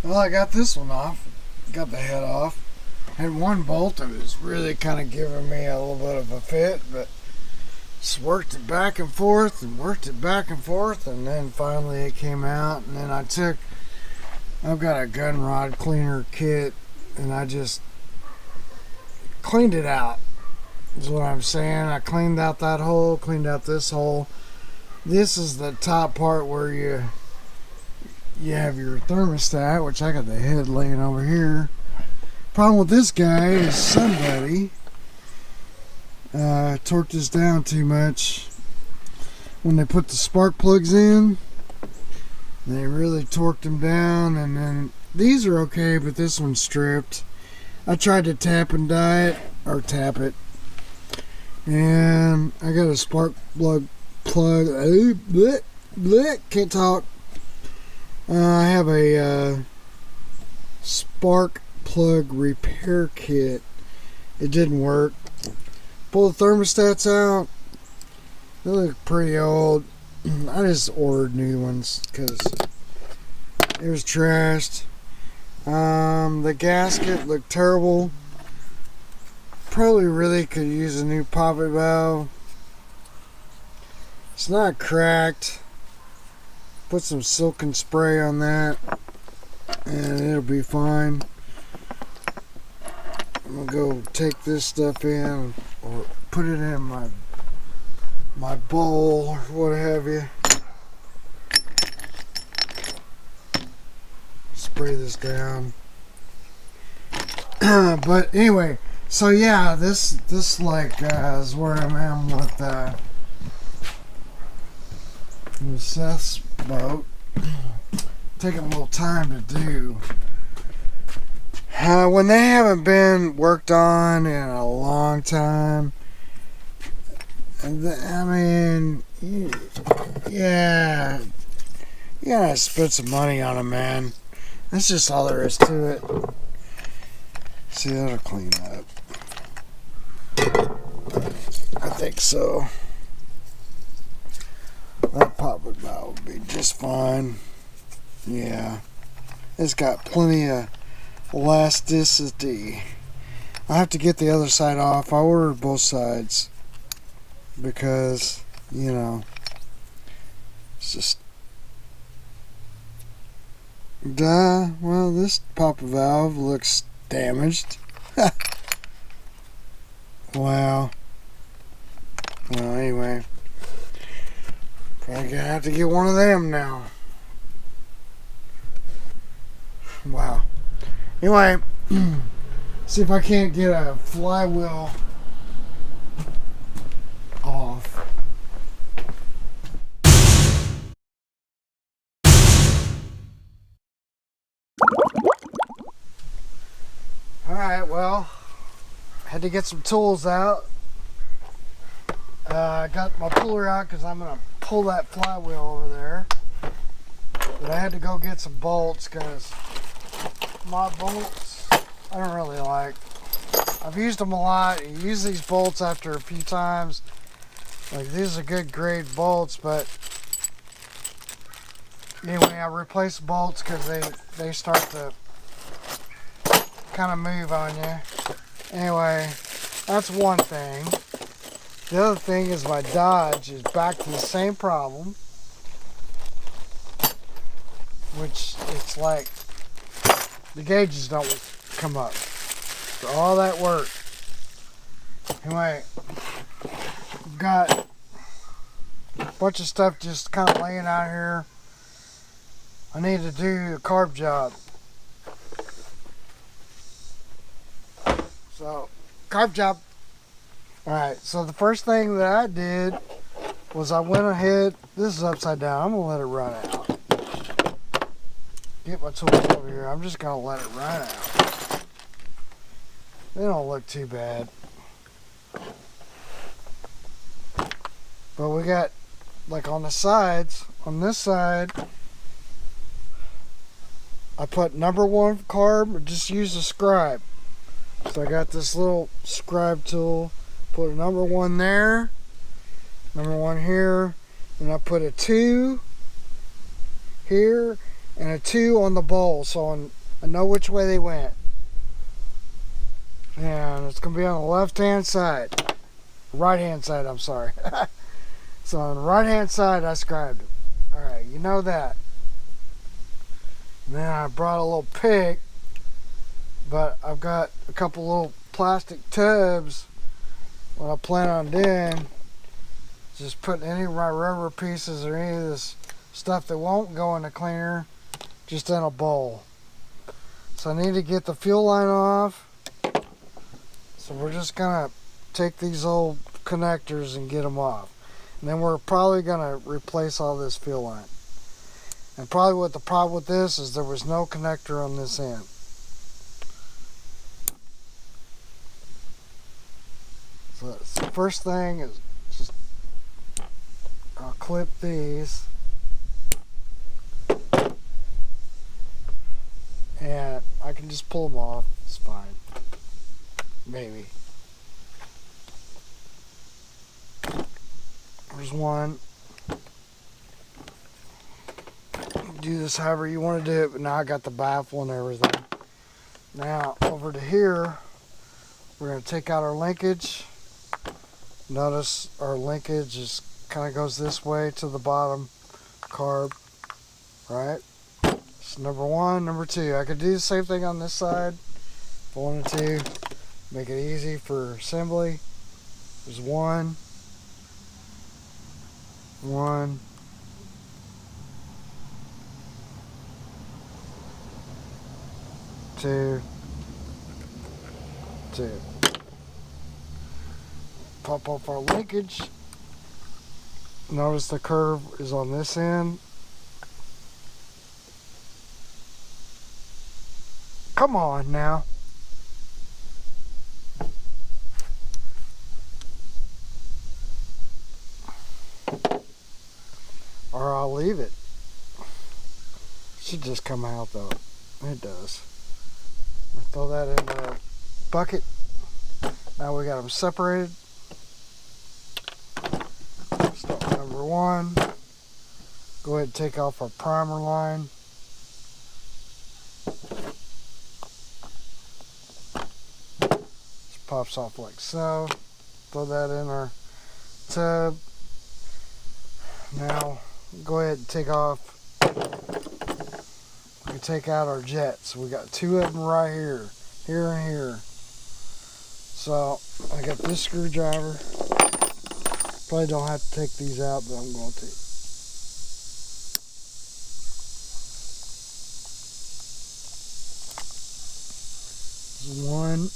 Well, I got this one off. Got the head off. Had one bolt that was really kind of giving me a little bit of a fit, but just worked it back and forth and worked it back and forth, and then finally it came out. And then I've got a gun rod cleaner kit, and I just cleaned it out, is what I'm saying. I cleaned out that hole, cleaned out this hole. This is the top part where you have your thermostat, which I got the head laying over here. Problem with this guy is somebody torqued this down too much. When they put the spark plugs in, they really torqued them down, and then these are okay, but this one's stripped. I tried to tap and die it, or tap it, and I got a spark plug. Can't talk. I have a spark plug repair kit. It didn't work. Pull the thermostats out. They look pretty old. I just ordered new ones because it was trashed. The gasket looked terrible. Probably really could use a new poppet valve. It's not cracked. Put some silicone spray on that and it'll be fine. I'm gonna go take this stuff in or put it in my bowl or what have you. Spray this down. But anyway, so yeah, this like is where I'm at with Seth's boat. Taking a little time to do. When they haven't been worked on in a long time, I mean, yeah, you gotta spend some money on them, man. That's just all there is to it. See, that'll clean up. I think so. That poppet valve will be just fine. Yeah, it's got plenty of elasticity. I have to get the other side off. I ordered both sides because, you know, it's just well, this poppet valve looks damaged. Wow. Well, anyway, probably gonna have to get one of them now. Wow. Anyway, see if I can't get a flywheel off. Alright, well, had to get some tools out. I got my puller out because I'm going to pull that flywheel over there. But I had to go get some bolts because my bolts I don't really like. I've used them a lot. You use these bolts after a few times. Like, these are good grade bolts, but anyway, I replace the bolts because they start to kind of move on you. Anyway, that's one thing. The other thing is my Dodge is back to the same problem, which it's like the gauges don't come up for all that work. Anyway, got a bunch of stuff just kind of laying out here. I need to do a carb job. So, carb job. Alright, so the first thing that I did was I went ahead, this is upside down, I'm going to let it run out. Get my tools over here, I'm just going to let it run out. They don't look too bad. But we got, like on the sides, on this side, I put number 1 carb, just use a scribe. So I got this little scribe tool, put a number 1 there, number 1 here, and I put a 2 here, and a 2 on the bowl, so I know which way they went. And it's going to be on the left-hand side. Right-hand side, I'm sorry. So on the right-hand side, I scribed it. Alright, you know that. And then I brought a little pick, but I've got a couple little plastic tubs. What I plan on doing, just putting any of my rubber pieces or any of this stuff that won't go in the cleaner just in a bowl. So I need to get the fuel line off. So we're just gonna take these old connectors and get them off. And then we're probably gonna replace all this fuel line. And probably what the problem with this is there was no connector on this end. So the first thing is just I'll clip these. And I can just pull them off. It's fine. Maybe. There's one. Do this however you want to do it, but now I got the baffle and everything. Now over to here, we're going to take out our linkage. Notice our linkage is kind of goes this way to the bottom carb, right? So number 1, number 2. I could do the same thing on this side if I wanted to. Make it easy for assembly. There's 1, 1, 2, 2. Pop off our linkage. Notice the curve is on this end. Come on now. Or I'll leave it. Should just come out though. It does. We'll throw that in a bucket. Now we got them separated. Start with number 1. Go ahead and take off our primer line. Just pops off like so. Throw that in our tub. Now go ahead and take off. We can take out our jets. We got 2 of them right here, here and here. So I got this screwdriver. Probably don't have to take these out, but I'm going to. There's 1.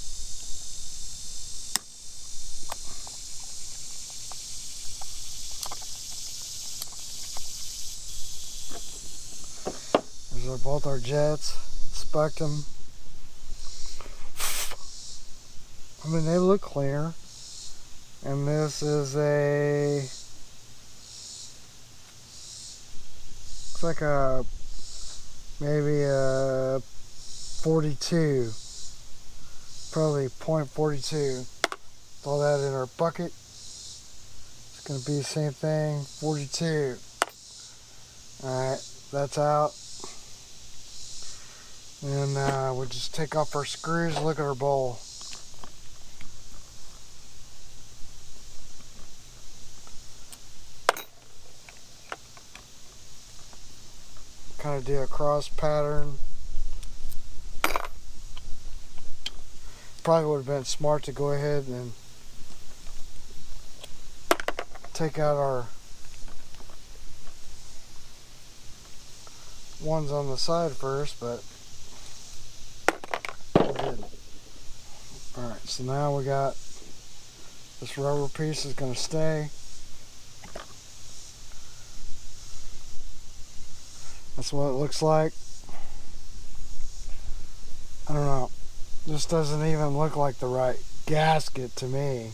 These are both our jets. Inspect them. I mean, they look clear. And this is looks like maybe a 42. Probably .42. Throw that in our bucket. It's going to be the same thing, 42. Alright, that's out. And we'll just take off our screws. Look at our bowl. Kind of do a cross pattern. Probably would have been smart to go ahead and take out our ones on the side first, but I didn't. Alright, so now we got this rubber piece is going to stay. That's what it looks like. I don't know. This doesn't even look like the right gasket to me.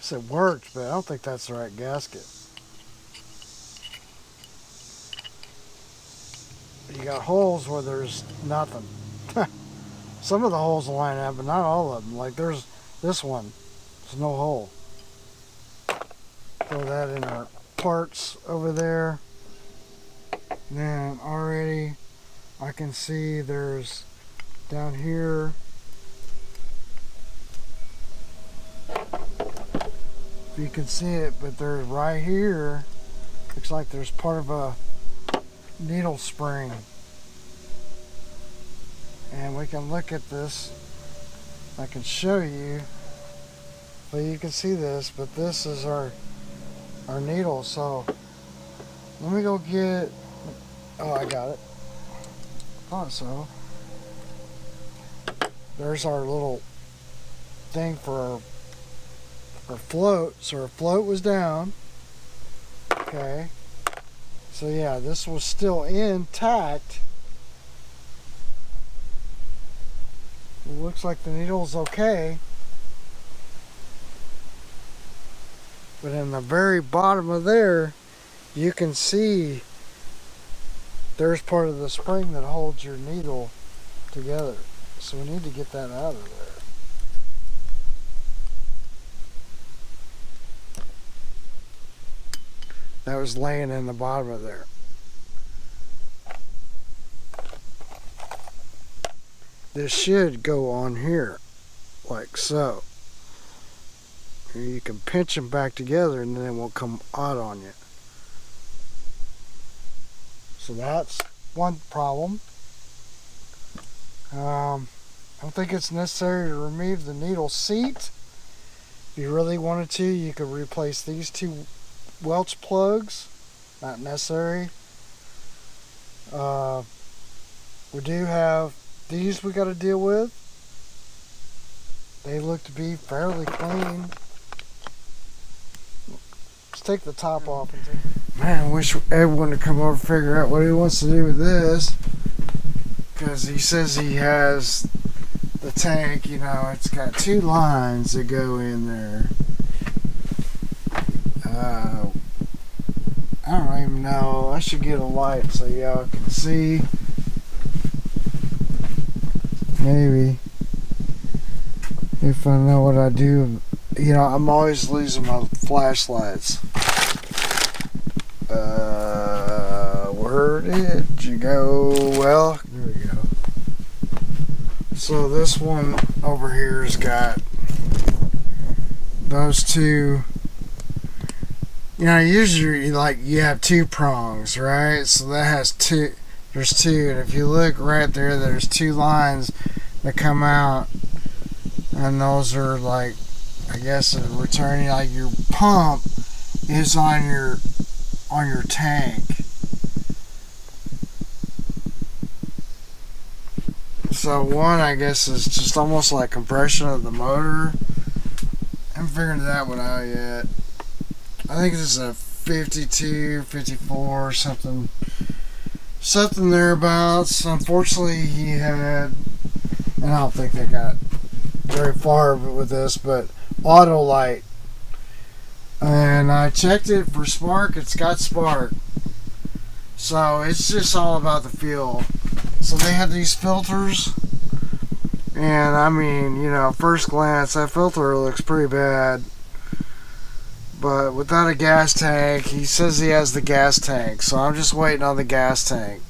So it worked, but I don't think that's the right gasket. you got holes where there's nothing. Some of the holes line up, but not all of them. Like there's this one, there's no hole. Throw that in our parts over there. Then already I can see there's down here. If you can see it, but there's right here, looks like there's part of a needle spring. And we can look at this. I can show you, but you can see this, but this is our needle. So let me go get, oh, I got it. Thought so. There's our little thing for our float. So our float was down. Okay. So yeah, this was still intact. It looks like the needle's okay. But in the very bottom of there, you can see there's part of the spring that holds your needle together. So we need to get that out of there. That was laying in the bottom of there. This should go on here, like so. And you can pinch them back together and then it won't come out on you. So that's one problem. I don't think it's necessary to remove the needle seat. If you really wanted to, you could replace these two Welch plugs. Not necessary. We do have these we got to deal with. They look to be fairly clean. Let's take the top off. Man, I wish everyone would come over and figure out what he wants to do with this. Because he says he has the tank, you know, it's got two lines that go in there. I don't even know. I should get a light so y'all can see. Maybe. If I know what I do. You know, I'm always losing my flashlights. Where did you go? Well, there we go. So this one over here has got those two. You know, usually like you have two prongs, right? So that has two. There's two, and if you look right there, there's two lines that come out, and those are like, I guess, returning. Like your pump is on your tank. So one, I guess, is just almost like compression of the motor. I haven't figured that one out yet. I think this is a 52, 54, something thereabouts. Unfortunately, he had, and I don't think they got very far with this, but auto light. And I checked it for spark. It's got spark. So it's just all about the fuel. So they had these filters, and I mean, you know, first glance, that filter looks pretty bad. But without a gas tank, he says he has the gas tank, so I'm just waiting on the gas tank.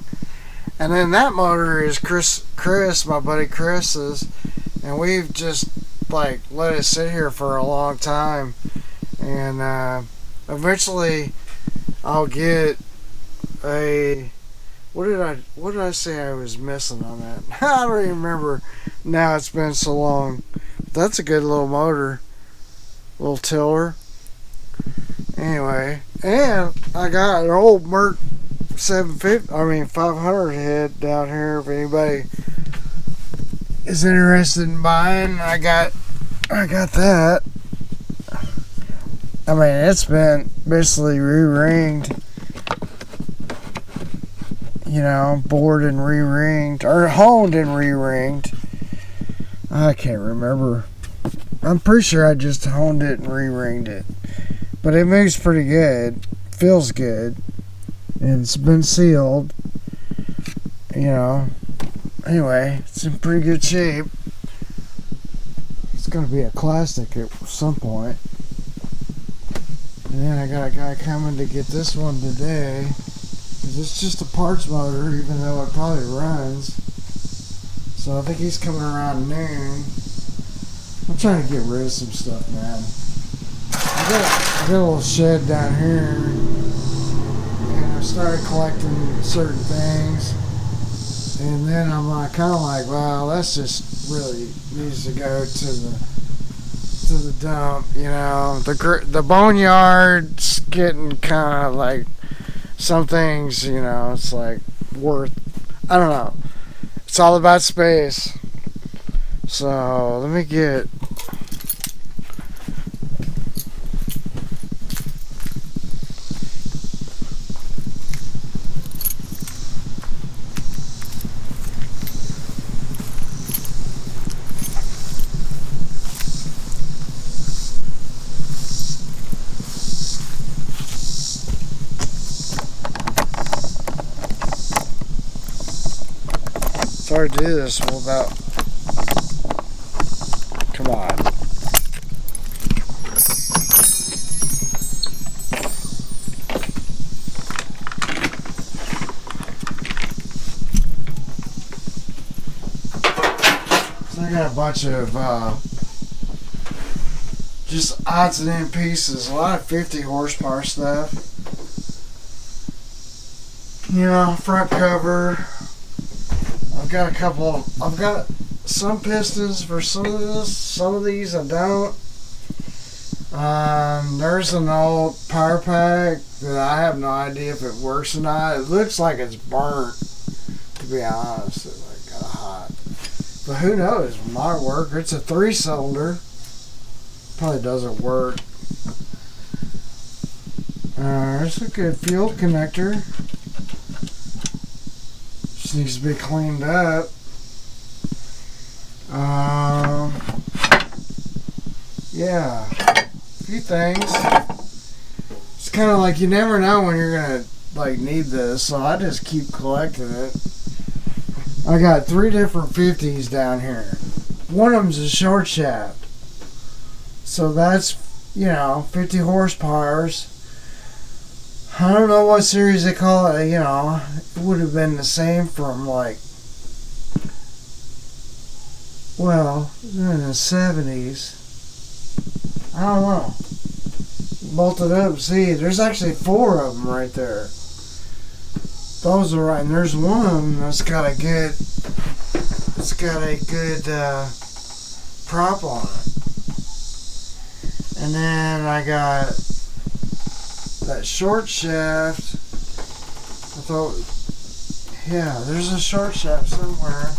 And then that motor is Chris, my buddy Chris's, and we've just like let it sit here for a long time. And eventually, I'll get a. What did I say I was missing on that? I don't even remember. Now it's been so long. That's a good little motor, little tiller. Anyway, and I got an old Merc 500 head down here. If anybody is interested in buying, I got that. I mean, it's been basically re-ringed. You know, bored and re-ringed, or honed and re-ringed. I can't remember. I'm pretty sure I just honed it and re-ringed it. But it moves pretty good. Feels good. And it's been sealed. you know. Anyway, it's in pretty good shape. It's gonna be a classic at some point. And then I got a guy coming to get this one today. 'Cause it's just a parts motor, even though it probably runs. So I think he's coming around noon. I'm trying to get rid of some stuff, man. I got a little shed down here, and I started collecting certain things. And then I'm kind of like, well, that's just really needs to go to the dump, you know. The boneyard's getting kind of like some things, you know. It's like worth, I don't know. It's all about space. So let me get. It's hard to do this without. Come on. So I got a bunch of just odds and end pieces. A lot of 50 horsepower stuff. You know, front cover. I've got some pistons for some of this. Some of these I don't. There's an old power pack that I have no idea if it works or not. It looks like it's burnt, to be honest. It like got hot. But who knows? It might work. It's a 3-cylinder. Probably doesn't work. There's a good fuel connector. Just needs to be cleaned up. Yeah, a few things. It's kind of like you never know when you're gonna like need this, so I just keep collecting it. I got 3 different 50s down here. One of them's a short shaft, so that's, you know, 50 horsepowers. I don't know what series they call it. You know, it would have been the same from like, well, in the 70s. I don't know. Bolted up. See, there's actually 4 of them right there. Those are right, and there's one of them that's got a good. It's got a good prop on it. And then I got that short shaft. I thought, yeah, there's a short shaft somewhere.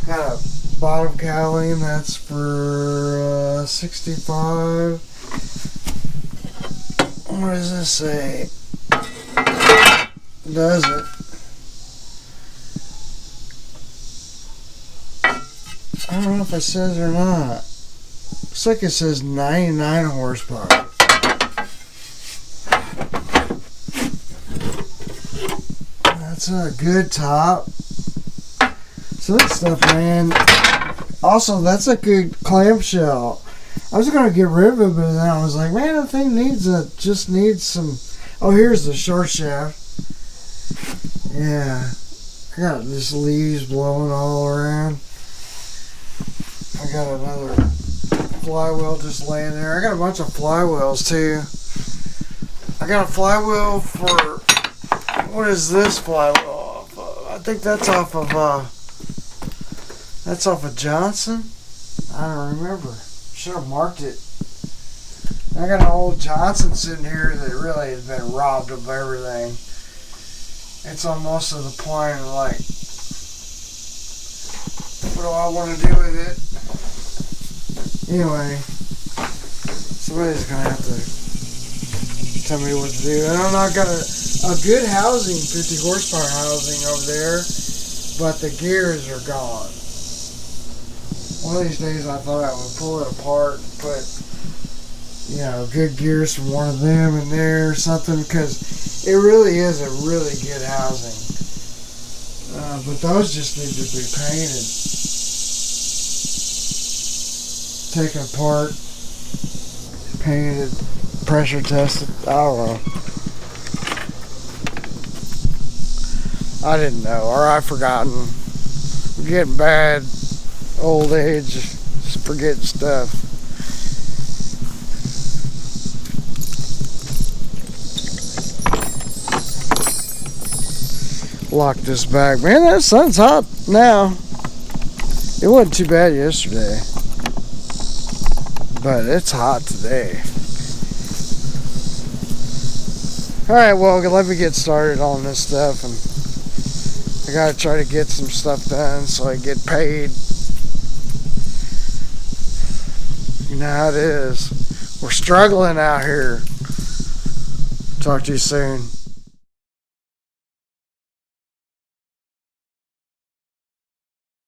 Got a bottom cowling that's for 65. What does this say? Does it? I don't know if it says or not. Looks like it says 99 horsepower. That's a good top. So that stuff, man. Also, that's a good clamshell. I was gonna get rid of it, but then I was like, man, the thing just needs some. Oh, here's the short shaft. Yeah, I got just leaves blowing all around. I got another flywheel just laying there. I got a bunch of flywheels too. I got a flywheel for, what is this flywheel off of? I think that's off of Johnson. I don't remember. Should have marked it. I got an old Johnson sitting here that really has been robbed of everything. It's almost to the point of like, what do I want to do with it? Anyway, somebody's gonna have to tell me what to do. I don't know. I got a good housing, 50 horsepower housing over there, but the gears are gone. One of these days I thought I would pull it apart and put good gears from one of them in there or something, because it really is a really good housing. But those just need to be painted, taken apart, painted, pressure tested. I don't know. I didn't know, or I've forgotten. I'm getting bad, old age, just forgetting stuff. Lock this back. Man, that sun's hot now. It wasn't too bad yesterday, but it's hot today. Alright, well, let me get started on this stuff, and I gotta try to get some stuff done so I get paid. You know how it is. We're struggling out here. Talk to you soon.